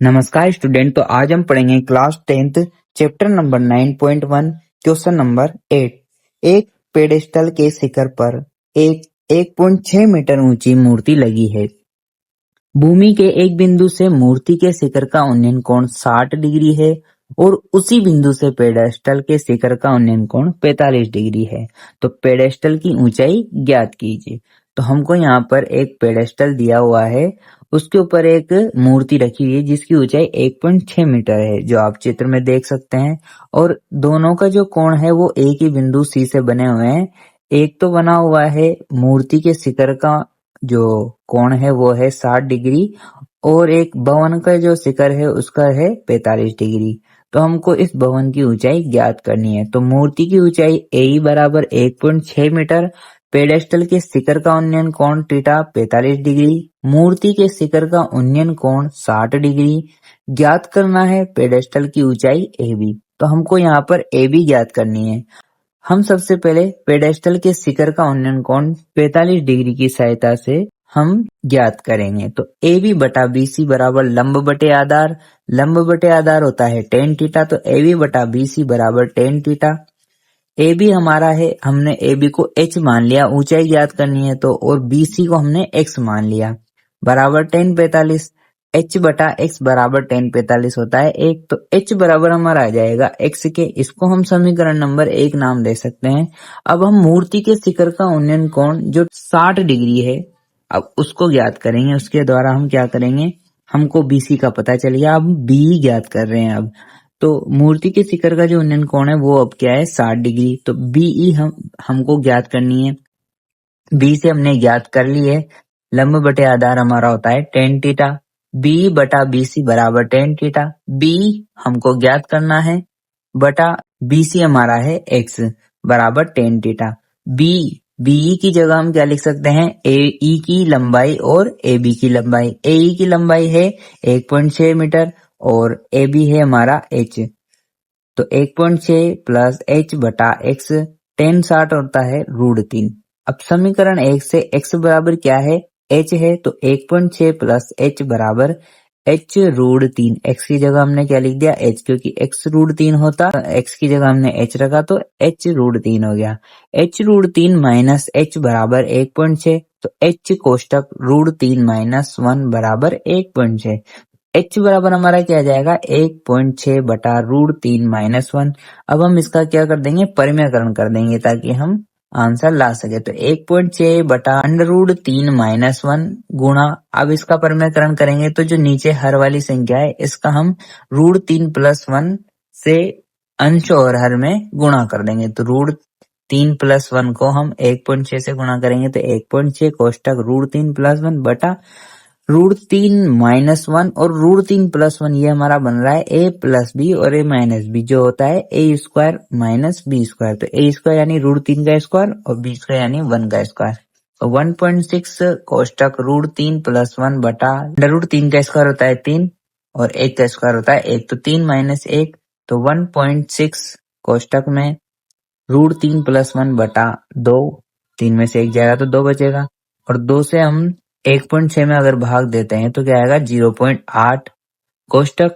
नमस्कार स्टूडेंट। तो आज हम पढ़ेंगे class 10th chapter number 9.1 question number 8। एक पेडेस्टल के शिखर पर एक 1.6 मीटर ऊंची मूर्ति लगी है। भूमि के एक बिंदु से मूर्ति के शिखर का उन्नयन कोण 60 डिग्री है और उसी बिंदु से पेडेस्टल के शिखर का उन्नयन कोण 45 डिग्री है। तो पेडेस्टल की ऊंचाई ज्ञात कीजिए। तो हमको यहाँ पर एक पेडेस्टल दिया हुआ है, उसके ऊपर एक मूर्ति रखी हुई है जिसकी ऊंचाई 1.6 मीटर है, जो आप चित्र में देख सकते हैं। और दोनों का जो कोण है वो एक ही बिंदु सी से बने हुए हैं। एक तो बना हुआ है मूर्ति के शिखर का जो कोण है वो है 60 डिग्री और एक भवन का जो शिखर है उसका है 45 डिग्री। तो हमको इस भवन की ऊंचाई ज्ञात करनी है। तो मूर्ति की ऊंचाई ए बराबर 1.6 मीटर, पेडेस्टल के शिखर का उन्नयन कोण थीटा 45 डिग्री, मूर्ति के शिखर का उन्नयन कोण 60 डिग्री। ज्ञात करना है पेडेस्टल की ऊंचाई ए बी। तो हमको यहाँ पर ए बी ज्ञात करनी है। हम सबसे पहले पेडेस्टल के शिखर का उन्नयन कोण 45 डिग्री की सहायता से हम ज्ञात करेंगे। तो ए बी बटा बी सी बराबर लंब बटे आधार, लंब बटे आधार होता है टेन थीटा। तो ए बी बटा बी सी बराबर टेन थीटा। ए बी हमारा है, हमने ए बी को एच मान लिया, ऊंचाई ज्ञात करनी है तो, और बी सी को हमने एक्स मान लिया, बराबर टेन 45। h बटा x बराबर टेन 45 होता है एक। तो h बराबर हमारा आ जाएगा x के, इसको हम समीकरण नंबर 1 नाम दे सकते हैं। अब हम मूर्ति के शिखर का उन्नयन कोण जो 60 डिग्री है, अब उसको ज्ञात करेंगे। उसके द्वारा हम क्या करेंगे, हमको BC का पता चल गया, अब B ज्ञात कर रहे हैं। अब तो मूर्ति के शिखर का जो उन्नयन कोण है वो अब क्या है 60 डिग्री। तो BE हमको ज्ञात करनी है। B से हमने ज्ञात कर ली है, लंब बटे आधार हमारा होता है टेन थीटा। B बटा BC बराबर टेन थीटा। B हमको ज्ञात करना है बटा BC हमारा है x बराबर टेन थीटा। BE की जगह हम क्या लिख सकते हैं, AE की लंबाई और AB की लंबाई। AE की लंबाई है 1.6 मीटर और AB है हमारा h। तो 1.6 प्लस h बटा x, टेन 60 होता है √3। अब समीकरण 1 से x बराबर क्या है, h है। तो 1.6 प्लस h बराबर h √3। x की जगह हमने क्या लिख दिया h, क्योंकि x √3 होता, x की जगह हमने h रखा तो h √3 हो गया। h √3 माइनस h बराबर 1.6। तो h कोष्टक √3 माइनस 1 बराबर 1.6। h बराबर हमारा क्या आ जाएगा 1.6 बटा √3 माइनस 1। अब हम इसका क्या कर देंगे, परिमेयकरण कर देंगे ताकि हम आंसर ला सके। तो 1.6 बटा √3 माइनस 1 गुणा, अब इसका परिमेयकरण करेंगे तो जो नीचे हर वाली संख्या है इसका हम √3 प्लस 1 से अंश और हर में गुणा कर देंगे। तो √3 प्लस 1 को हम 1.6 से गुणा करेंगे तो 1.6 कोष्टक √3 प्लस 1 बटा √3 माइनस 1 और √3 प्लस 1, ये हमारा बन रहा है a प्लस बी और a माइनस बी, जो होता है a square minus B square. तो a स्क्वायर यानी √3 का स्क्वायर और b स्क्वायर यानी 1 का स्क्वायर। तो 1.6 कोष्टक √3 प्लस 1 बटा √3 का स्क्वायर होता है 3 और 1 का स्क्वायर होता है 1। तो 3 माइनस 1, तो 1.6 कोष्टक में √3 प्लस 1 बटा 2, 3 में से 1 जाएगा तो 2 बचेगा, और 2 से हम 1.6 में अगर भाग देते हैं तो क्या आएगा 0.8 कोष्टक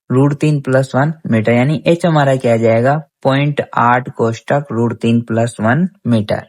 √3 प्लस 1 मीटर, यानी h हमारा क्या आ जाएगा 0.8 कोष्टक √3 प्लस 1 मीटर।